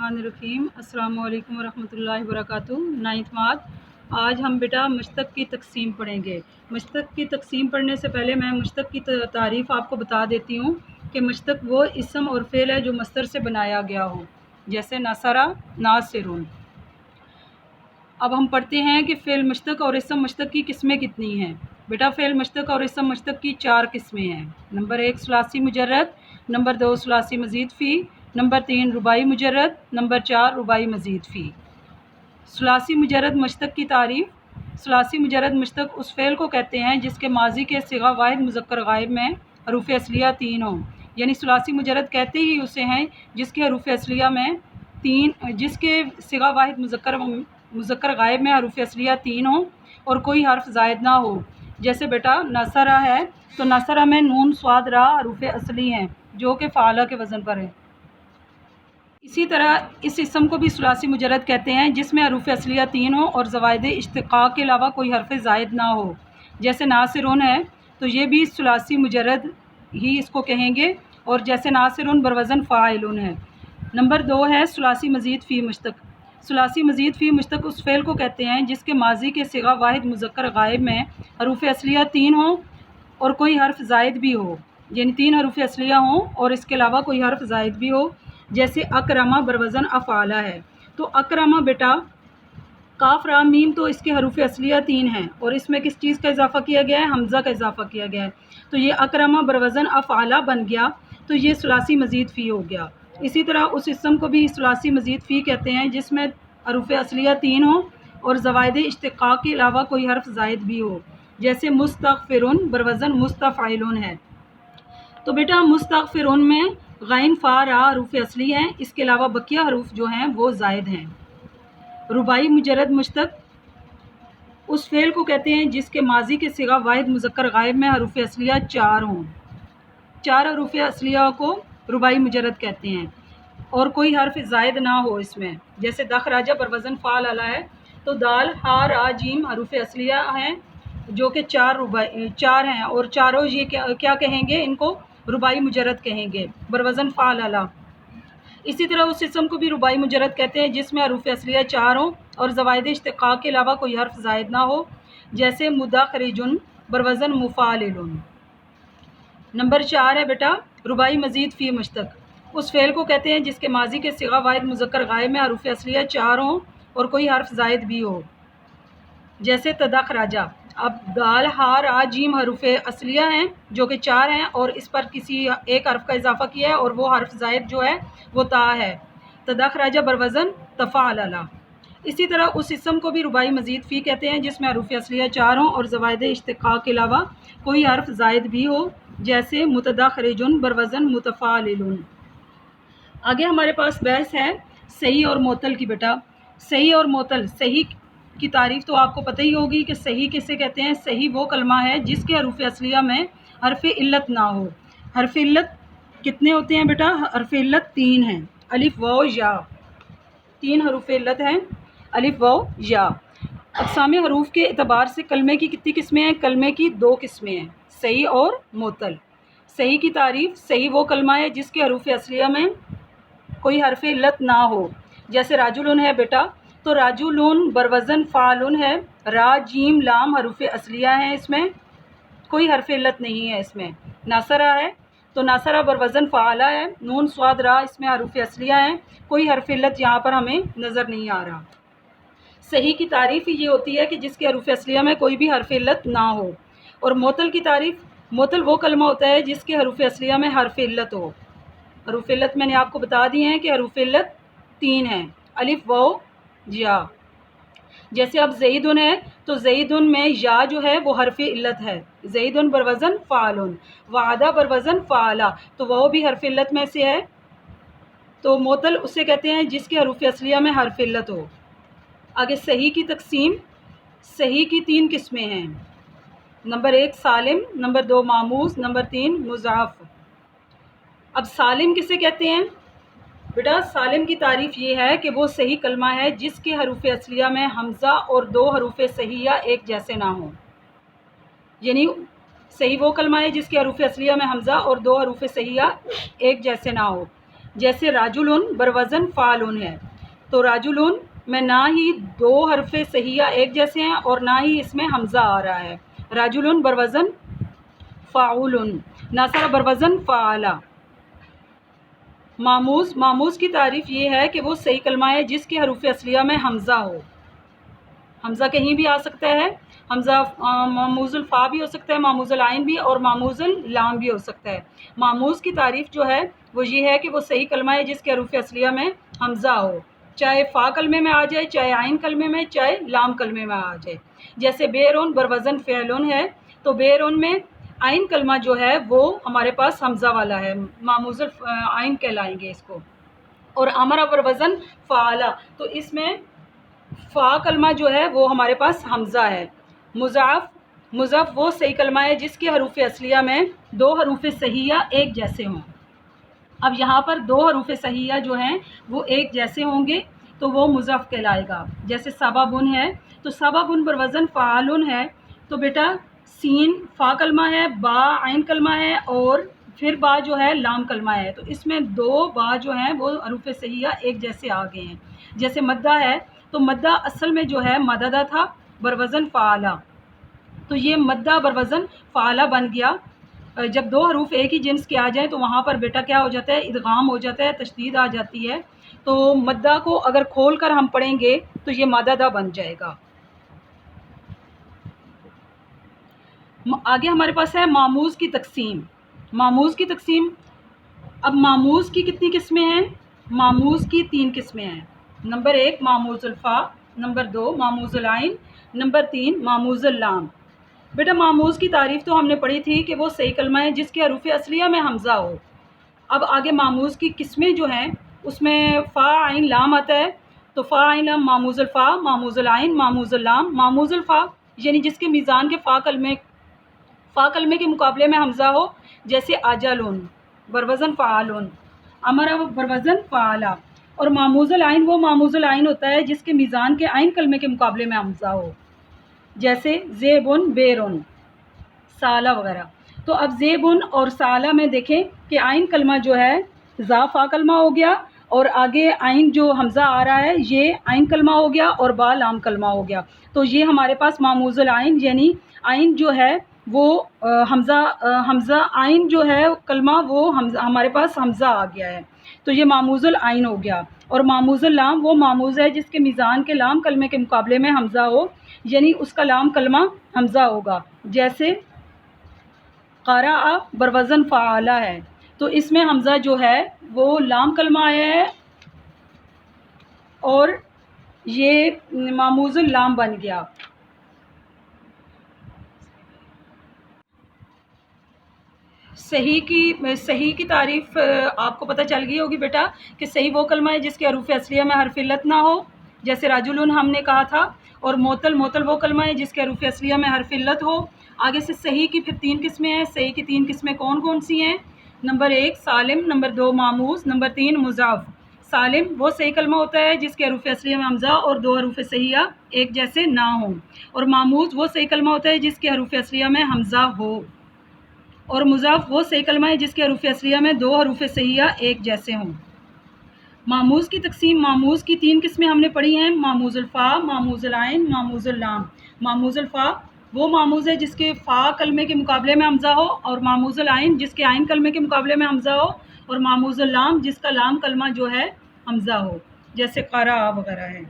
बिस्मिल्लाहिर्रहमानिर्रहीम। अस्सलामु अलैकुम वरहमतुल्लाहि वबरकातुहू। नाइन्थ माद। आज हम बेटा मुश्तक़ की तक़सीम पढ़ेंगे। मुश्तक़ की तक़सीम पढ़ने से पहले मैं मुश्तक़ की तारीफ़ आपको बता देती हूँ कि मुश्तक़ वो इसम और फ़ेल है जो मस्दर से बनाया गया हो, जैसे नसरा, नासिरुन। अब हम पढ़ते हैं कि फ़ेल मुश्तक़ और इसम मुश्तक़ की किस्में कितनी हैं। बेटा फ़ेल मुश्तक़ और इसम मुश्तक़ की 4 किस्में हैं। नंबर 1 सुलासी मुजर्रद, नंबर 2 सुलासी मज़ीद फ़ी, नंबर 3 रुबाई मुजर्रद, नंबर 4 रुबाई मज़ीद फ़ी। सुलासी मुजर्रद मुश्तक़ की तारीफ़। सुलासी मुजर्रद मुश्तक़ उस फ़ेल को कहते हैं जिसके माजी के सिगा वाहिद मुज़क्कर गायब में हरूफ असलिया 3 हों। यानी सुलासी मुजर्रद कहते ही उसे हैं जिसके हरूफ असलिया में 3, जिसके सिगा वाहिद मुज़क्कर गायब में हरूफ असलिया 3 हों और कोई हर्फ ज़ायद ना हो। जैसे बेटा नसरा है तो नसरा में नून स्वाद रा हरूफ असली हैं जो कि फ़ाला के वज़न पर है। इसी तरह इस इसम को भी सुलासी मुजर्रद कहते हैं जिसमें हरूफ असलिया 3 हो और ज़वाइद इश्तिक़ाक़ के अलावा कोई हर्फ ज़ायद ना हो। जैसे नासिरुन है तो ये भी सुलासी मुजर्रद ही इसको कहेंगे, और जैसे नासिरुन बरवज़न फ़ाइलुन है। नंबर 2 है सुलासी मज़ीद फ़ी मुश्तक़। सुलासी मज़ीद फ़ी मुश्तक़ उस फ़ेल को कहते हैं जिसके माजी के सिगा वाहिद मुज़क्कर गायब में हरूफ असलिया 3 हो और कोई हर्फ ज़ायद भी हो, यानी 3 हरूफ असलिया हों और इसके अलावा कोई हर्फ ज़ायद भी हो। जैसे अकरमा बरवज़न अफ़ाला है तो अकरमा बेटा काफ रा मीम तो इसके हरूफ असलिया 3 हैं और इसमें किस चीज़ का इजाफ़ा किया गया है, हमज़ा का इजाफ़ा किया गया है, तो ये अकरमा बरवज़न अफ़ाला बन गया, तो ये सुलासी मज़ीद फ़ी हो गया। इसी तरह उस इसम को भी सुलासी मज़ीद फ़ी कहते हैं जिसमें हरूफ असलिया 3 हो और ज़वाइद इश्तिक़ाक़ के अलावा कोई हर्फ ज़ायद भी हो। जैसे मुस्तग़फ़िरुन बरवज़न मुस्तफ़ाइलुन है। तो बेटा मुस्तग़फ़िरुन में गैन फ़ा रा हरूफ असली हैं, इसके अलावा बकिया हरूफ जो हैं वो ज़ायद हैं। रुबाई मुजर्रद मुश्तक़ उस फ़ेल को कहते हैं जिसके माजी के सिगा वाहिद मुज़क्कर गायब में हरूफ असलिया 4 हों। 4 हरूफ असलिया को रुबाई मुजर्रद कहते हैं और कोई हर्फ ज़ायद ना हो इसमें। जैसे दख राजा बरवज़न फ़ाल अला है तो दाल हा रा जीम हरूफ असलिया हैं जो कि 4 हैं और चारों ये क्या कहेंगे, इनको रुबाई मुजर्रद कहेंगे बरवज़न फ़ाल अला। इसी तरह उस इसम को भी रुबाई मुजर्रद कहते हैं जिसमें हरूफ असलिया 4 हों और ज़वाइद इश्तिक़ाक़ के अलावा कोई हर्फ ज़ायद ना हो। जैसे मुदख़रिजुन बरवज़न मुफ़ालिलुन। नंबर 4 है बेटा रुबाई मज़ीद फ़ी मुश्तक़ उस फ़ेल को कहते हैं जिसके माजी के सिगा वाहिद मुज़क्कर गायब में हरूफ असलिया 4 हों और कोई हर्फ ज़ायद भी हो। जैसे तदख राजा। अब दाल हा रा जीम हरूफ असलिया हैं जो कि 4 हैं और इस पर किसी एक हर्फ का इजाफ़ा किया है और वो हर्फ ज़ायद जो है वो ता है। तदख राजा बरवज़न तफ़ाअल अला। इसी तरह उस इसम को भी रुबाई मज़ीद फ़ी कहते हैं जिसमें हरूफ असलिया 4 हों और ज़वाइद इश्तिक़ाक़ के अलावा कोई हर्फ ज़ायद भी हो। जैसे मुतदख़रिजुन बरवज़न मुतफ़ालिलुन। आगे हमारे पास बहस है सही और मोतल की। बेटा सही और मोतल। सही की तारीफ़ तो आपको पता ही होगी कि सही किसे कहते हैं। सही वो कलमा है जिसके हरूफ असलिया में हर्फ इल्लत ना हो। हर्फ इल्लत कितने होते हैं बेटा? हर्फ इल्लत 3 हैं, अलिफ वाव या। 3 हरूफ इल्लत हैं, अलिफ वाव या। अक़साम हरूफ के एतबार से कलमे की कितनी किस्में हैं? कलमे की 2 किस्में हैं, सही और मोतल। सही की तारीफ़, सही वो कलमा है जिसके हरूफ असलिया में कोई हर्फ इल्लत ना हो। जैसे राजुलुन है बेटा तो राजुलुन बरवज़न फ़ालुन है, रा जीम लाम हरूफ असलिया हैं, इसमें कोई हर्फ इल्लत नहीं है। इसमें नासरा है तो नासरा बरवज़न फ़ाला है, नून स्वाद रा इसमें हरूफ असलिया हैं, कोई हर्फ इल्लत यहाँ पर हमें नज़र नहीं आ रहा। सही की तारीफ़ ये होती है कि जिसके हरूफ असलिया में कोई भी हर्फ इल्लत ना हो। और मोतल की तारीफ़, मोतल वो कलमा होता है जिसके हरूफ असलिया में हर्फ इल्लत हो। हरूफ इल्लत मैंने आपको बता दी हैं कि हरूफ इल्लत 3 हैं, अलिफ वाव या। जैसे अब ज़ईदुन है तो ज़ईदुन में या जो है वो हर्फ इल्लत है, ज़ईदुन बरवज़न फ़ालुन। वादा बरवज़न फ़ाला तो वो भी हर्फ इल्लत में से है। तो मोतल उसे कहते हैं जिसके हरूफ असलिया में हर्फ इल्लत हो। आगे सही की तकसीम। सही की 3 किस्में हैं। नंबर 1 सालिम, नंबर 2 मामूज़, नंबर 3 मुज़ाफ़। अब सालिम किसे कहते हैं? बेटा सालिम की तारीफ़ ये है कि वो सही कलमा है जिसके हरूफ असलिया में हमज़ा और 2 हरूफ सहिया एक जैसे ना हों। यानी सही वो कलमा है जिसके हरूफ असलिया में हमज़ा और 2 हरूफ सहिया एक जैसे ना हो। جیسے راجلن بروزن فعلن ہے، تو راجلن میں نہ ہی دو حرف صحیحہ ایک جیسے ہیں اور نہ ہی اس میں حمزہ آ رہا ہے. راجلن بروزن فاعلن، ناصر بروزن فعلا. ماموز کی تعریف یہ ہے کہ وہ صحیح کلمہ ہے جس کے حروف اصلیہ میں حمزہ ہو. حمزہ کہیں بھی آ سکتا ہے، حمزہ ماموز الفا بھی ہو سکتا ہے، ماموز العین بھی، اور ماموز اللام بھی ہو سکتا ہے. ماموز کی تعریف جو ہے وہ یہ ہے کہ وہ صحیح کلمہ ہے جس کے حروف اصلیہ میں حمزہ ہو، چاہے فا کلمے میں آ جائے، چاہے عین کلمے میں، چاہے لام کلمے میں آ جائے. جیسے بیرون بروزن فعلن ہے، تو بیرون میں عین کلمہ جو ہے وہ ہمارے پاس حمزہ والا ہے، ماموز العین کہلائیں گے اس کو. اور امر بروزن فعلا، تو اس میں فا کلمہ جو ہے وہ ہمارے پاس حمزہ ہے. مضاف وہ صحیح کلمہ ہے جس کے حروف اصلیہ میں دو حروف صحیحہ ایک جیسے ہوں. اب یہاں پر دو حروف صحیحہ جو ہیں وہ ایک جیسے ہوں گے تو وہ مضاف کہلائے گا. جیسے سبابن ہے، تو سبابن بروزن فعالن ہے، تو بیٹا سین فا کلمہ ہے، با عین کلمہ ہے، اور پھر با جو ہے لام کلمہ ہے، تو اس میں دو با جو ہیں وہ حروف صحیحہ ایک جیسے آ گئے ہیں. جیسے مدہ ہے، تو مدہ اصل میں جو ہے مددہ تھا بروزن فعلا، تو یہ مدہ بروزن فعلا بن گیا. جب دو حروف ایک ہی جنس کے آ جائیں تو وہاں پر بیٹا کیا ہو جاتا ہے، ادغام ہو جاتا ہے، تشدید آ جاتی ہے. تو مدہ کو اگر کھول کر ہم پڑھیں گے تو یہ مددہ بن جائے گا. آگے ہمارے پاس ہے ماموز کی تقسیم. ماموز کی تقسیم، اب ماموز کی کتنی قسمیں ہیں؟ ماموز کی 3 قسمیں ہیں. نمبر 1 ماموز الفا، نمبر 2 ماموز العین، نمبر 3 ماموز اللام. بیٹا ماموز کی تعریف تو ہم نے پڑھی تھی کہ وہ صحیح کلمہ ہے جس کے حروف اصلیہ میں حمزہ ہو. اب آگے ماموز کی قسمیں جو ہیں اس میں فا عین لام آتا ہے، تو فا عین لام ماموز الفا، ماموز العین، ماموز اللام. ماموز الفا یعنی جس کے میزان کے فا کلمے کے مقابلے میں حمزہ ہو، جیسے آجالون بروزن فعالون، امر بروزن فعلا. اور ماموز العین وہ ماموز العین ہوتا ہے جس کے میزان کے عین کلمے کے مقابلے میں حمزہ ہو، جیسے زیبن بیرون سالہ وغیرہ. تو اب زیبن اور سالہ میں دیکھیں کہ عین کلمہ جو ہے زا فا کلمہ ہو گیا، اور آگے عین جو حمزہ آ رہا ہے یہ عین کلمہ ہو گیا اور با لام کلمہ ہو گیا. تو یہ ہمارے پاس ماموز العین یعنی عین جو ہے وہ حمزہ عین جو ہے کلمہ وہ ہمارے پاس حمزہ آ گیا ہے، تو یہ ماموز العین ہو گیا. اور ماموز اللام وہ ماموز ہے جس کے میزان کے لام کلمے کے مقابلے میں حمزہ ہو، یعنی اس کا لام کلمہ حمزہ ہوگا. جیسے قرأ بروزن فعلا ہے، تو اس میں حمزہ جو ہے وہ لام کلمہ آیا ہے اور یہ ماموز اللام بن گیا. صحیح کی تعریف آپ کو پتہ چل گئی ہوگی بیٹا کہ صحیح وہ کلمہ ہے جس کے حروف اصلیہ میں حرف علت نہ ہو، جیسے راجلن ہم نے کہا تھا. اور معطل وہ کلمہ ہے جس کے حروف اصلیہ میں حرف علت ہو. آگے سے صحیح کی پھر 3 قسمیں ہیں. صحیح کی 3 قسمیں کون سی ہیں؟ نمبر 1 سالم، نمبر 2 ماموز، نمبر 3 مضاف. سالم وہ صحیح کلمہ ہوتا ہے جس کے حروف اصلیہ میں حمزہ اور 2 حروف صحیحہ ایک جیسے نہ ہوں. اور ماموز وہ صحیح کلمہ ہوتا ہے جس کے حروف اصلیہ میں حمزہ ہو. اور مضاف وہ صحیح کلمہ ہے جس کے حروف اصلیہ میں 2 حروف صحیحہ ایک جیسے ہوں. ماموز کی تقسیم، ماموز کی 3 قسمیں ہم نے پڑھی ہیں، ماموز الفا، ماموز العین، ماموز اللام. ماموز الفا وہ ماموز ہے جس کے فا کلمے کے مقابلے میں حمزہ ہو، اور ماموز العین جس کے عین کلمے کے مقابلے میں حمزہ ہو، اور ماموز اللام جس کا لام کلمہ جو ہے حمزہ ہو، جیسے قرأ وغیرہ ہے.